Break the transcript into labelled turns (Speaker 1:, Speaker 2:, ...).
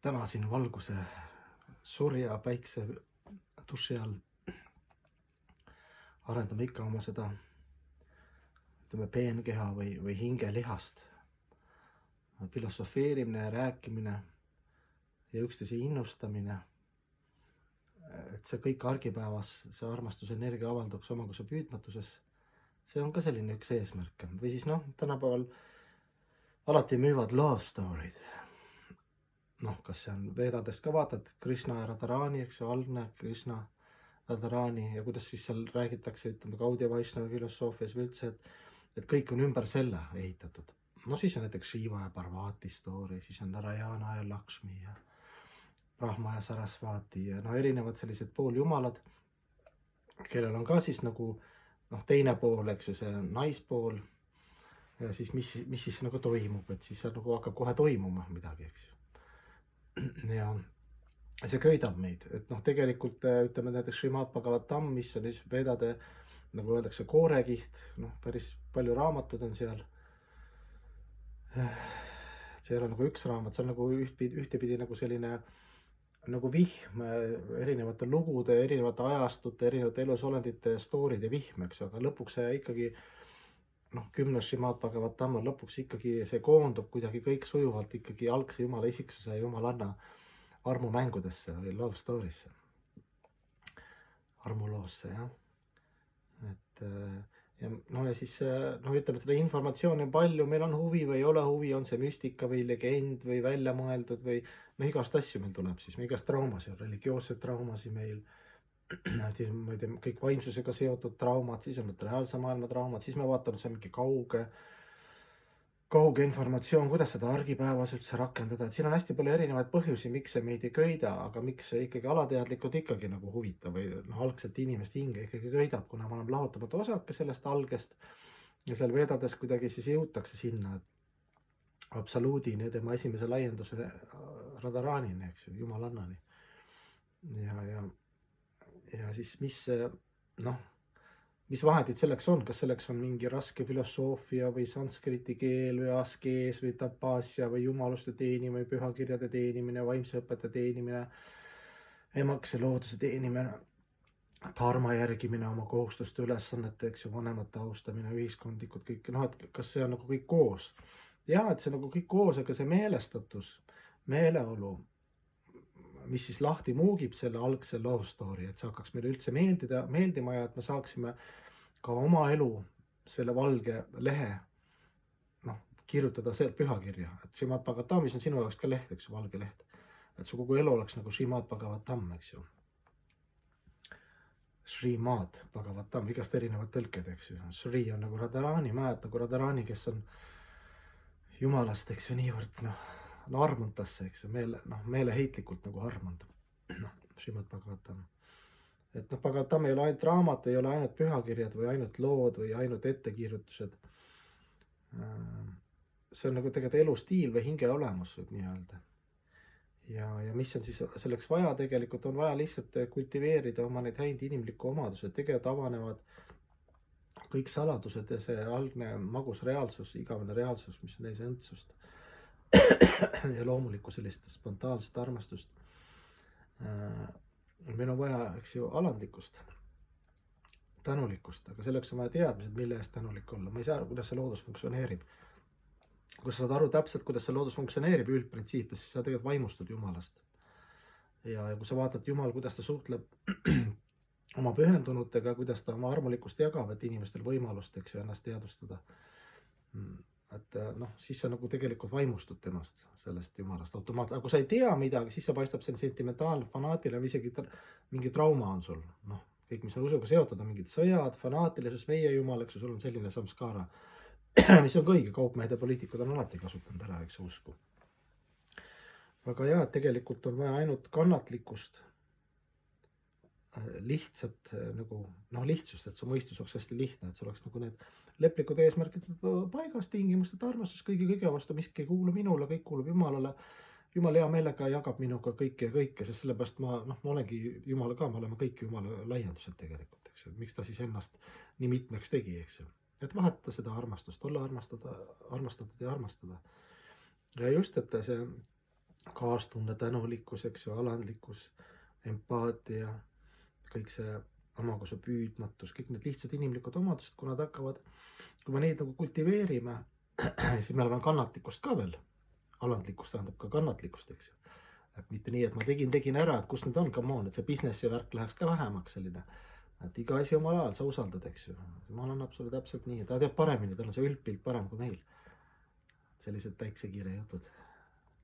Speaker 1: täna siin valguse surja päikse duši all arendame ikka oma seda, ütleme, peenkeha või hingelihast. Filosofeerimine ja rääkimine ja üksteise innustamine, et see kõik argipäevas, see armastusenergia avalduks omakorda püüdmatuses, see on ka selline üks eesmärk. Või siis tänapäeval alati müüvad love story'd. Kas see on Vedadest ka vaatad, Krishna ja Radharani, eks ju, algne Krishna, Radharani ja kuidas siis seal räägitakse, ütleme, Gaudiya Vaishnava filosoofias või üldse, et kõik on ümber selle ehitatud. Siis on näiteks Shiva ja Parvati story, siis on Narayana ja Lakshmi ja Brahma ja Sarasvati ja erinevad sellised pooljumalad, kellel on ka siis nagu teine pool, eks ju, see naispool. Ja siis mis siis nagu toimub, et siis nagu hakkab kohe toimuma midagi, eks ju. Ja see köidab meid, et tegelikult ütleme näiteks Srimad Bhagavatam, mis on siis Vedade, nagu öeldakse, koorekiht, päris palju raamatud on seal. See ei ole nagu üks raamat, see on nagu ühtepidi nagu selline nagu vihm erinevate lugude, erinevate ajastute, erinevate elusolendite story'de vihm, eks ju, aga lõpuks see ikkagi 10 Srimad Bhagavatam on lõpuks ikkagi, see koondub kuidagi kõik sujuvalt ikkagi algse jumala isiksuse ja jumalanna armumängudesse või love story'sse, armuloosse, jah. Ja siis ütleme, seda informatsiooni on palju, meil on huvi või ei ole huvi, on see müstika või legend või välja mõeldud või igast asju meil tuleb siis, igast traumasid, religioosseid traumasid meil, ma ei tea, kõik vaimsusega seotud traumad, siis on materiaalse maailma traumad, siis me vaatame, see on mingi kauge informatsioon, kuidas seda argipäevas üldse rakendada, et siin on hästi palju erinevaid põhjusi, miks see meid ei köida, aga miks see ikkagi alateadlikult ikkagi nagu huvitav või algselt inimeste hinge ikkagi köidab, kuna me oleme lahutamatu osake sellest algest ja seal Vedades kuidagi siis jõutakse sinna absoluudini, tema esimese laienduse Radharanini, eks ju, jumalannani. Ja siis mis vahendid selleks on, kas selleks on mingi raske filosoofia või sanskriti keel või askees või tapasja või jumaluste teenimine, pühakirjade teenimine, vaimse õpete teenimine, emakese looduse teenimine, dharma järgimine, oma kohustuste ülesannete, eks ju, vanemate austamine, ühiskondlikud kõik, et kas see on nagu kõik koos. Ja, et see nagu kõik koos, aga see meelestatus, meeleolu, mis siis lahti muugib selle algse love story, et see hakkaks meile üldse meeldima ja et me saaksime ka oma elu selle valge lehe kirjutada pühakirja. Et Srimad Bhagavatamis on sinu jaoks ka leht, eks ju, valge leht. Et su kogu elu oleks nagu Srimad Bhagavatam, eks ju. Srimad Bhagavatam, igast erinevad tõlked, eks ju. Sri on nagu Radharani, mäed nagu Radharani, kes on jumalast, eks ju, niivõrd armuntasse, eks ju, meeleheitlikult nagu armundab, Srimad Bhagavatam. Et Bhagavatam ei ole ainult raamat, ei ole ainult pühakirjad või ainult lood või ainult ettekirjutused. See on nagu tegelikult elustiil või hinge olemus, võib nii öelda. Ja mis on siis selleks vaja tegelikult, on vaja lihtsalt kultiveerida oma neid häid inimlikku omadused, tegelikult avanevad kõik saladused ja see algne magus reaalsus, igavene reaalsus, mis on täis õndsust ja loomulikku sellist spontaanset armastust. Meil on vaja, eks ju, alandlikkust, tänulikkust, aga selleks on vaja teadmised, mille eest tänulik olla. Ma ei saa aru, kuidas see loodus funktsioneerib. Kui sa saad aru täpselt, kuidas see loodus funktsioneerib üldprintsiipis, siis sa tegelikult vaimustud Jumalast. Ja kui sa vaatad Jumal, kuidas ta suhtleb oma pühendunutega, kuidas ta oma armulikkust jagab, et inimestel võimalust, eks ju, ennast teadvustada. Et siis sa nagu tegelikult vaimustud temast, sellest Jumalast automaatselt. Aga kui sa ei tea midagi, siis sa paistab selline sentimentaalne, fanaatiline või isegi mingi trauma on sul. Kõik, mis on usuga seotud, on mingid sõjad, fanaatilisus, meie Jumal, eks ju, sul on selline samskara, mis on ka õige, kaupmehed ja poliitikud on alati kasutanud ära, eks usku. Aga jah, tegelikult on vaja ainult kannatlikkust, lihtsalt nagu, lihtsust, et su mõistus oleks hästi lihtne, et see oleks nagu need leplikud eesmärgid paigas, tingimused, armastus kõige vastu, miski ei kuulu minule, kõik kuulub Jumalale. Jumal hea meelega jagab minuga kõike, sest sellepärast ma olengi Jumal ka, me oleme kõik Jumala laiendused tegelikult, eks ju. Miks ta siis ennast nii mitmeks tegi, eks ju. Et vahetada seda armastust, olla armastatud ja armastada. Ja just, et see kaastunne, tänulikkus, eks ju, alandlikkus, empaatia, kõik see omakosa püüdmatus, kõik need lihtsad inimlikud omadused, kui nad hakkavad, kui me neid nagu kultiveerime, siis meil on kannatlikkust ka veel. Alandlikkus tähendab ka kannatlikkust, eks ju. Et mitte nii, et ma tegin ära, et kus need on, come on, et see businessi värk läheks ka vähemaks selline. Et iga asi omal ajal sa usaldad, eks ju. Jumal annab sulle täpselt nii, ta teab paremini, tal on see üldpilt parem kui meil. Sellised päiksekiire jutud.